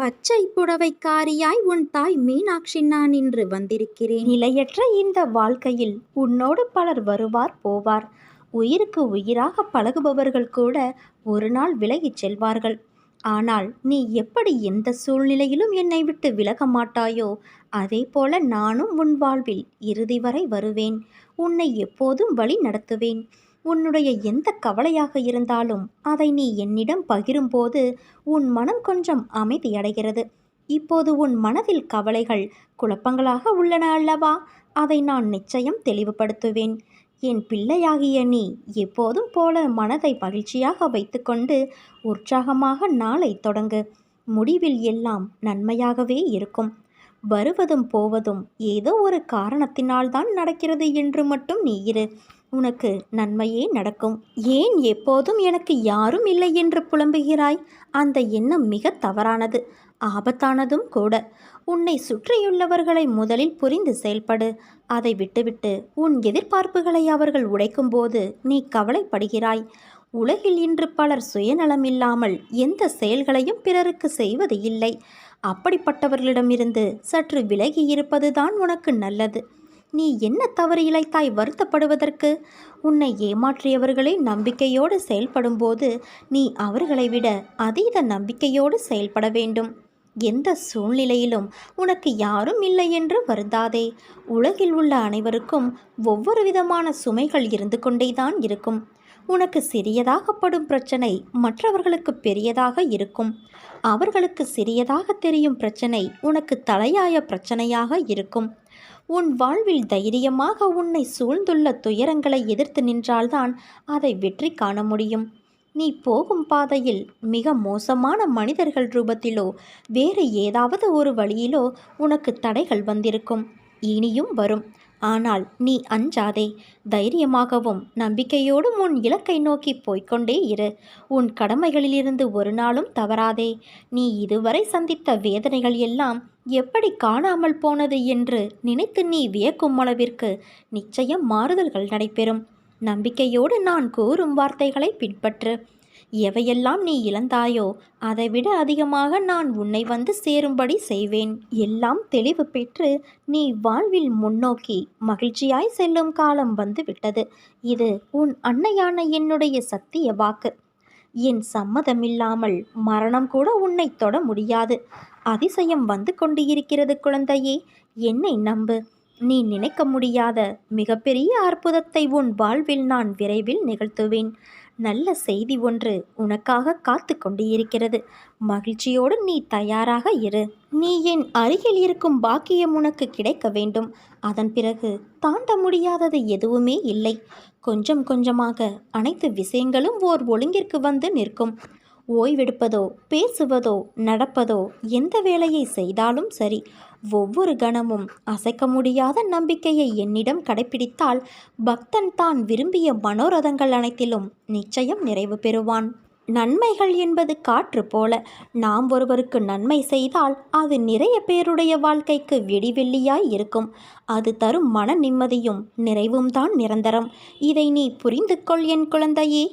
பச்சை புடவைக்காரியாய் உன் தாய் மீனாட்சி நான் இன்று வந்திருக்கிறேன். நிலையற்ற இந்த வாழ்க்கையில் உன்னோடு பலர் வருவார் போவார். உயிருக்கு உயிராக பழகுபவர்கள் கூட ஒரு நாள் விலகிச் செல்வார்கள். ஆனால் நீ எப்படி எந்த சூழ்நிலையிலும் என்னை விட்டு விலக மாட்டாயோ, அதே போல நானும் உன் வாழ்வில் இறுதி வரை வருவேன். உன்னை எப்போதும் வழி நடத்துவேன். உன்னுடைய எந்த கவலையாக இருந்தாலும் அதை நீ என்னிடம் பகிரும்போது உன் மனம் கொஞ்சம் அமைதியடைகிறது. இப்போது உன் மனதில் கவலைகள், குழப்பங்களாக உள்ளன அல்லவா? அதை நான் நிச்சயம் தெளிவுபடுத்துவேன். என் பிள்ளையாகிய நீ எப்போதும் போல மனதை மகிழ்ச்சியாக வைத்துக்கொண்டு உற்சாகமாக நாளை தொடங்கு. முடிவில் எல்லாம் நன்மையாகவே இருக்கும். வருவதும் போவதும் ஏதோ ஒரு காரணத்தினால்தான் நடக்கிறது என்று மட்டும் நீ இரு. உனக்கு நன்மையே நடக்கும். ஏன் எப்போதும் எனக்கு யாரும் இல்லை என்று புலம்புகிறாய்? அந்த எண்ணம் மிக தவறானது, ஆபத்தானதும் கூட. உன்னை சுற்றியுள்ளவர்களை முதலில் புரிந்து செயல்படு. அதை விட்டுவிட்டு உன் எதிர்பார்ப்புகளை அவர்கள் உடைக்கும்போது நீ கவலைப்படுகிறாய். உலகில் இன்று பலர் சுயநலமில்லாமல் எந்த செயல்களையும் பிறருக்கு செய்வது இல்லை. அப்படிப்பட்டவர்களிடமிருந்து சற்று விலகி இருப்பதுதான் உனக்கு நல்லது. நீ என்ன தவறு இழைத்தாய் வருத்தப்படுவதற்கு? உன்னை ஏமாற்றியவர்களே நம்பிக்கையோடு செயல்படும்போது நீ அவர்களை விட அதீத நம்பிக்கையோடு செயல்பட வேண்டும். எந்த சூழ்நிலையிலும் உனக்கு யாரும் இல்லை என்று வருந்தாதே. உலகில் உள்ள அனைவருக்கும் ஒவ்வொரு விதமான சுமைகள் இருந்து கொண்டேதான் இருக்கும். உனக்கு சிறியதாகப்படும் பிரச்சனை மற்றவர்களுக்கு பெரியதாக இருக்கும். அவர்களுக்கு சிறியதாக தெரியும் பிரச்சனை உனக்கு தலையாய பிரச்சனையாக இருக்கும். உன் வாழ்வில் தைரியமாக உன்னை சூழ்ந்துள்ள துயரங்களை எதிர்த்து நின்றால்தான் அதை வெற்றி காண முடியும். நீ போகும் பாதையில் மிக மோசமான மனிதர்கள் ரூபத்திலோ வேறு ஏதாவது ஒரு வழியிலோ உனக்கு தடைகள் வந்திருக்கும், இனியும் வரும். ஆனால் நீ அஞ்சாதே. தைரியமாகவும் நம்பிக்கையோடும் உன் இலக்கை நோக்கி போய்கொண்டே இரு. உன் கடமைகளிலிருந்து ஒரு நாளும் தவறாதே. நீ இதுவரை சந்தித்த வேதனைகள் எல்லாம் எப்படி காணாமல் போனது என்று நினைத்து நீ வியக்கும் அளவிற்கு நிச்சயம் மாறுதல்கள் நடைபெறும். நம்பிக்கையோடு நான் கூறும் வார்த்தைகளை பின்பற்று. எவையெல்லாம் நீ இழந்தாயோ அதைவிட அதிகமாக நான் உன்னை வந்து சேரும்படி செய்வேன். எல்லாம் தெளிவு பெற்று நீ வாழ்வில் முன்னோக்கி மகிழ்ச்சியாய் செல்லும் காலம் வந்து விட்டது. இது உன் அன்னையான என்னுடைய சத்திய வாக்கு. என் சம்மதமில்லாமல் மரணம் கூட உன்னை தொட முடியாது. அதிசயம் வந்து கொண்டு இருக்கிறது குழந்தையே, என்னை நம்பு. நீ நினைக்க முடியாத மிகப்பெரிய அற்புதத்தை உன் வாழ்வில் நான் விரைவில் நிகழ்த்துவேன். நல்ல செய்தி ஒன்று உனக்காக காத்து கொண்டு இருக்கிறது. மகிழ்ச்சியோடு நீ தயாராக இரு. நீ என் அருகில் இருக்கும் பாக்கியம் உனக்கு கிடைக்க வேண்டும். அதன் பிறகு தாண்ட முடியாதது எதுவுமே இல்லை. கொஞ்சம் கொஞ்சமாக அனைத்து விஷயங்களும் ஓர் ஒழுங்கிற்கு வந்து நிற்கும். ஓய்வெடுப்பதோ பேசுவதோ நடப்பதோ எந்த வேலையை செய்தாலும் சரி, ஒவ்வொரு கணமும் அசைக்க முடியாத நம்பிக்கையை என்னிடம் கடைப்பிடித்தால் பக்தன் தான் விரும்பிய மனோரதங்கள் அனைத்திலும் நிச்சயம் நிறைவு பெறுவான். நன்மைகள் என்பது காற்று போல. நாம் ஒருவருக்கு நன்மை செய்தால் அது நிறைய பேருடைய வாழ்க்கைக்கு வெடிவெள்ளியாய் இருக்கும். அது தரும் மன நிம்மதியும் நிறைவும் தான் நிரந்தரம். இதை நீ புரிந்து கொள் என் குழந்தையே.